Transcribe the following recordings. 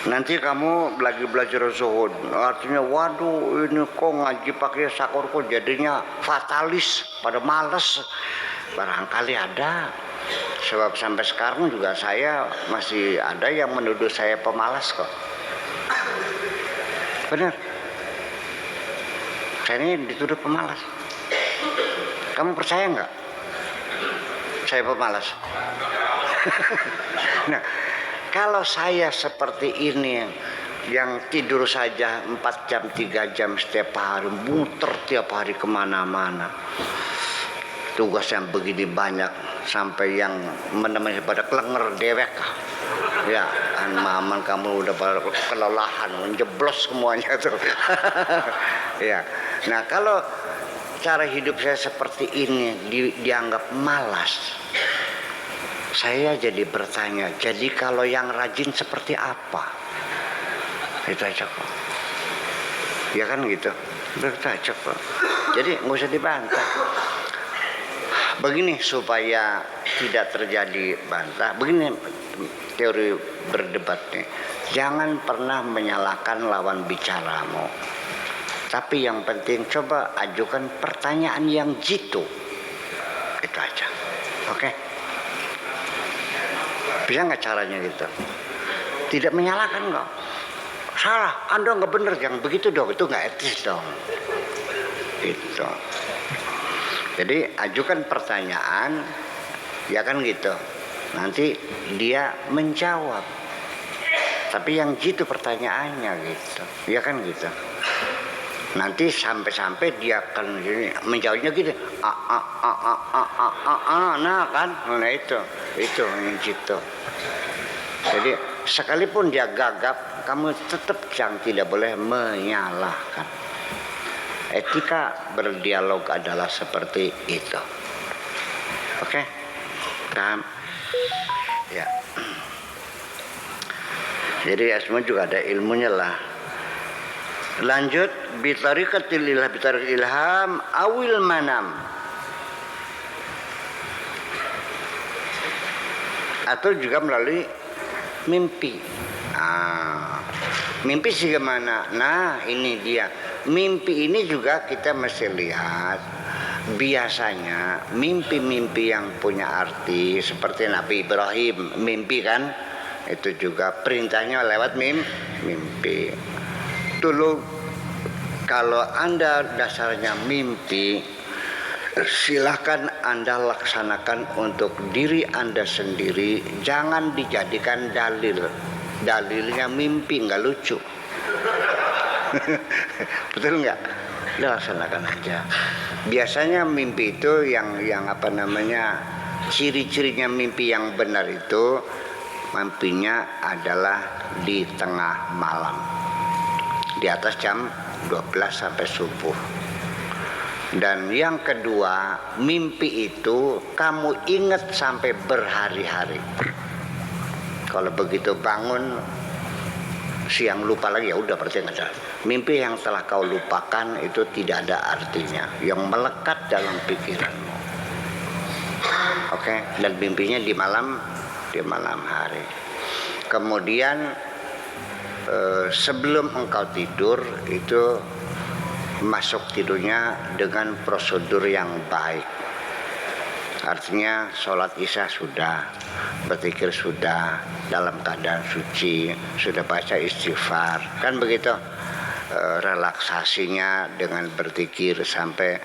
Nanti kamu lagi belajar zuhud, artinya waduh ini kok ngaji pakai sakur kok jadinya fatalis, pada males. Barangkali ada. Sebab sampai sekarang juga saya masih ada yang menuduh saya pemalas kok. Benar. Saya ini dituduh pemalas. Kamu percaya nggak? Saya pemalas. Nah, kalau saya seperti ini yang tidur saja 4 jam 3 jam setiap hari, muter tiap hari kemana-mana, tugas yang begini banyak sampai yang menemani pada kelenger dewek, ya maman kamu udah pada kelelahan menjeblos semuanya tuh. Ya, nah kalau cara hidup saya seperti ini dianggap malas, saya jadi bertanya, jadi kalau yang rajin seperti apa? Itu aja kok. Ya kan gitu. Itu aja kok. Jadi nggak usah dibantah. Begini supaya tidak terjadi bantah. Begini teori berdebatnya. Jangan pernah menyalahkan lawan bicaramu. Tapi yang penting coba ajukan pertanyaan yang jitu. Itu aja. Oke? Bisa nggak caranya gitu? Tidak menyalahkan kok. Salah, Anda nggak benar, jangan begitu dong. Itu nggak etis dong. Gitu. Jadi ajukan pertanyaan, ya kan gitu. Nanti dia menjawab. Tapi yang gitu pertanyaannya gitu, ya kan gitu. Nanti sampai-sampai dia akan menjawabnya gitu, nah kan, nah itu yang gitu. Jadi sekalipun dia gagap, kamu tetap tidak boleh menyalahkan. Etika berdialog adalah seperti itu. Oke? Paham? Ya. Jadi ya semua juga ada ilmunya lah. Lanjut, bitariqatil ilham awil manam. Atau juga melalui mimpi. Mimpi sih gimana? Nah, ini dia. Mimpi ini juga kita mesti lihat. Biasanya mimpi-mimpi yang punya arti seperti Nabi Ibrahim mimpi kan, itu juga perintahnya lewat mimpi. Dulu kalau Anda dasarnya mimpi, silakan Anda laksanakan untuk diri Anda sendiri, jangan dijadikan dalil. Dalilnya mimpi, nggak lucu. Betul nggak? Laksanakan aja. Biasanya mimpi itu yang apa namanya, ciri-cirinya mimpi yang benar itu mimpinya adalah di tengah malam, di atas jam 12 sampai subuh. Dan yang kedua, mimpi itu kamu ingat sampai berhari-hari. Kalau begitu bangun siang lupa lagi, ya udah berarti nggak ada. Mimpi yang telah kau lupakan itu tidak ada artinya, yang melekat dalam pikiranmu. Oke, dan mimpinya di malam hari. Kemudian sebelum engkau tidur itu masuk tidurnya dengan prosedur yang baik. Artinya sholat isya sudah, berzikir sudah, dalam keadaan suci, sudah baca istighfar, kan begitu. Relaksasinya dengan berzikir sampai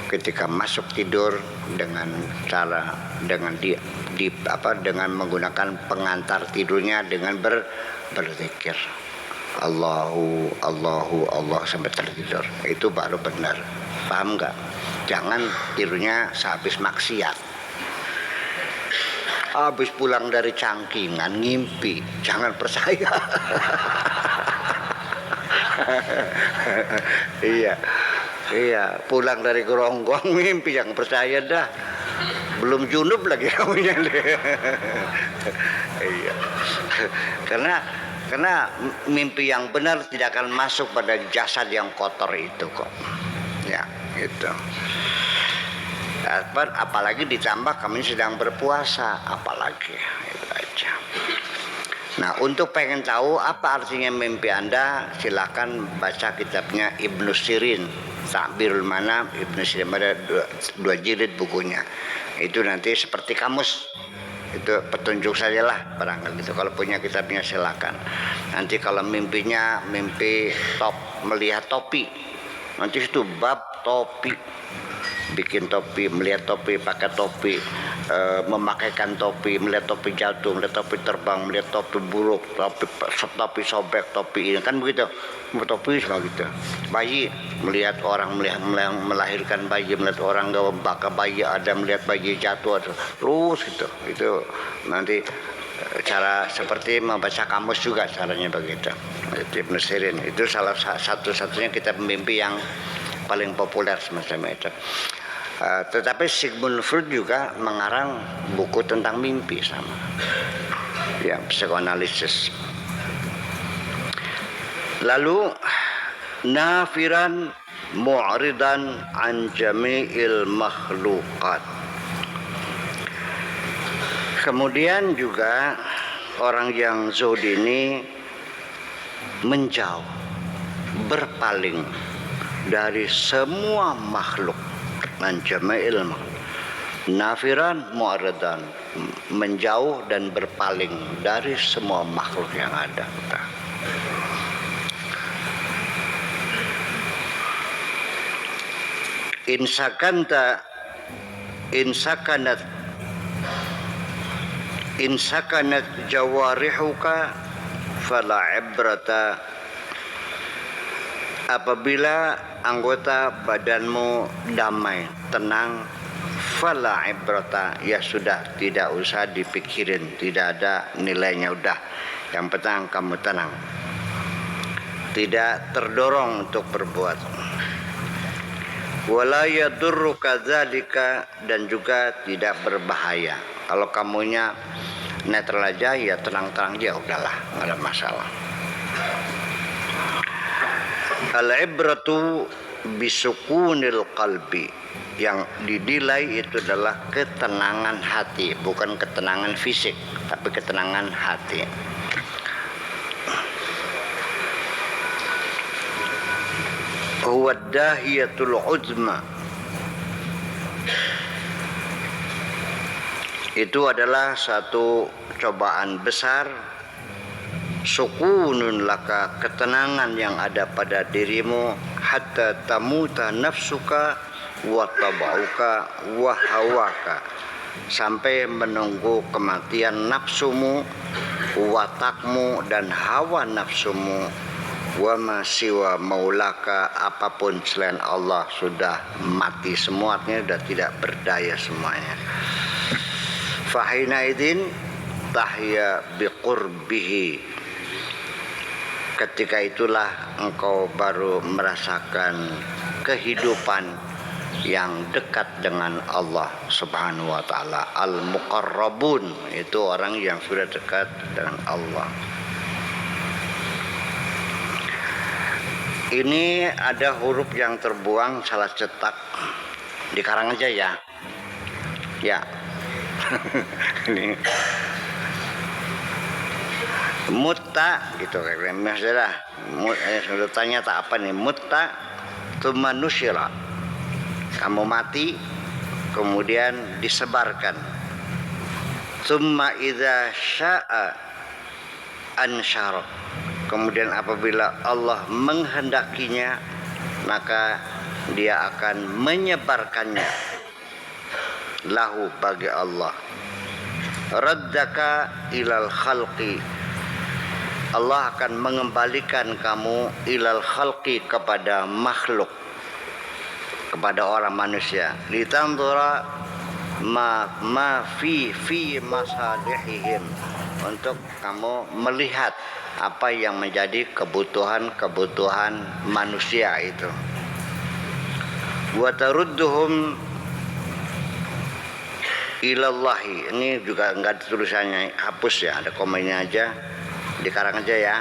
ketika masuk tidur dengan cara dengan dengan menggunakan pengantar tidurnya dengan berzikir. Allah sampai tertidur. Itu baru benar. Paham nggak? Jangan tidurnya sehabis maksiat. Habis pulang dari cangkingan ngimpi, jangan percaya. Iya, pulang dari geronggong mimpi, jangan percaya dah. Belum junub lagi kamunya. Iya. Karena mimpi yang benar tidak akan masuk pada jasad yang kotor itu kok. Ya, gitu. Apalagi ditambah kami sedang berpuasa, apalagi itu aja. Nah, untuk pengen tahu apa artinya mimpi Anda, silakan baca kitabnya Ibnu Sirin, Ta'birul Manam. Ibnu Sirin ada dua jilid bukunya. Itu nanti seperti kamus. Itu petunjuk sajalah barangkali itu. Kalau punya kitabnya silakan. Nanti kalau mimpinya mimpi melihat topi, nanti itu bab topi, bikin topi, melihat topi, pakai topi, memakaikan topi, melihat topi jatuh, melihat topi terbang, melihat topi buruk, topi sobek, topi ini kan begitu, topi semua gitu. Bayi melihat orang melahirkan bayi, melihat orang bakal bayi ada, melihat bayi jatuh ada, terus gitu. Itu nanti cara seperti membaca kamus juga caranya begitu. Ibnu Sirin itu salah satu-satunya kitab mimpi yang paling populer semacam itu. Tetapi Sigmund Freud juga mengarang buku tentang mimpi sama, ya, psikoanalisis. Lalu nafiran mu'ridan an jami'il makhluqat. Kemudian juga orang yang zuhud ini menjauh, berpaling dari semua makhluk. Manjama'il nafiran mu'aradan, menjauh dan berpaling dari semua makhluk yang ada. Insakanat jawarihuka fala ibrata. Apabila anggota badanmu damai, tenang, fala ibrata, ya sudah, tidak usah dipikirin, tidak ada nilainya, udah. Yang penting kamu tenang, tidak terdorong untuk berbuat. Wala yadurruka dzalika, dan juga tidak berbahaya. Kalau kamunya netral aja, ya tenang-tenang aja, udahlah, nggak ada masalah. Al-ibratu bisukunil qalbi, yang didilai itu adalah ketenangan hati, bukan ketenangan fisik, tapi ketenangan hati. Huwa dahiyatul uzma, itu adalah satu cobaan besar. Sukunun laka, ketenangan yang ada pada dirimu, hatta tamuta nafsuka wa tabauka wa hawaka, sampai menunggu kematian nafsumu, watakmu dan hawa nafsumu, wa ma siwa maulaka, apapun selain Allah sudah mati semuanya, sudah tidak berdaya semuanya. Fahina idin tahya biqurbihi, ketika itulah engkau baru merasakan kehidupan yang dekat dengan Allah Subhanahu wa taala. Al-muqarrabun, itu orang yang sudah dekat dengan Allah. Ini ada huruf yang terbuang, salah cetak, dikarang aja ya. Ya. Ini mutta gitu kayak masalah. Sudah tanya tak apa nih, mutta tsumma nusyira, kamu mati kemudian disebarkan. Tsumma idza syaa ansyara, kemudian apabila Allah menghendakinya maka dia akan menyebarkannya, lahu, bagi Allah. Raddaka ilal khalqi, Allah akan mengembalikan kamu ilal khalqi, kepada makhluk, kepada orang manusia. Litandura ma fi masalihihim, untuk kamu melihat apa yang menjadi kebutuhan manusia itu. Wa tarudduhum ilallahi, ini juga enggak ada tulisannya, hapus ya, ada komennya aja, dikarang aja ya.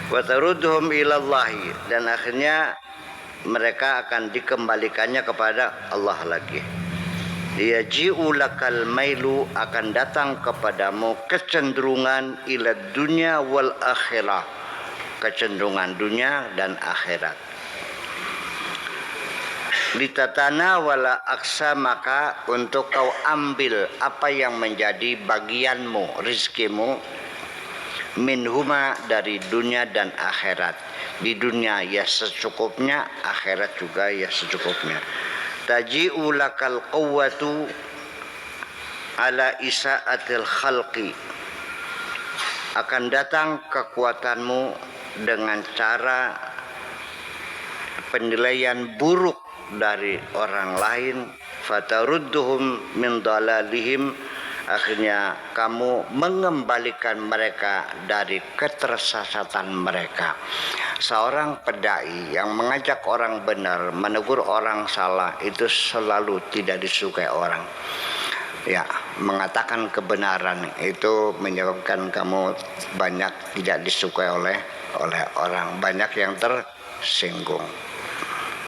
Wa tarudduhum ilallahi, dan akhirnya mereka akan dikembalikannya kepada Allah lagi. yaji'u lakal mailu, akan datang kepadamu kecenderungan ila dunya wal akhirah, kecenderungan dunia dan akhirat. Litatana wala aksa, maka untuk kau ambil apa yang menjadi bagianmu, rizkimu, minhuma, dari dunia dan akhirat. Di dunia ya secukupnya, akhirat juga ya secukupnya. Taji'u lakal quwwatu ala isa'atil khalqi, akan datang kekuatanmu dengan cara penilaian buruk dari orang lain. Fatarudduhum min dalalihim, akhirnya kamu mengembalikan mereka dari ketersesatan mereka. Seorang pendai yang mengajak orang benar, menegur orang salah, itu selalu tidak disukai orang. Ya, mengatakan kebenaran itu menyebabkan kamu banyak tidak disukai oleh orang, banyak yang tersinggung.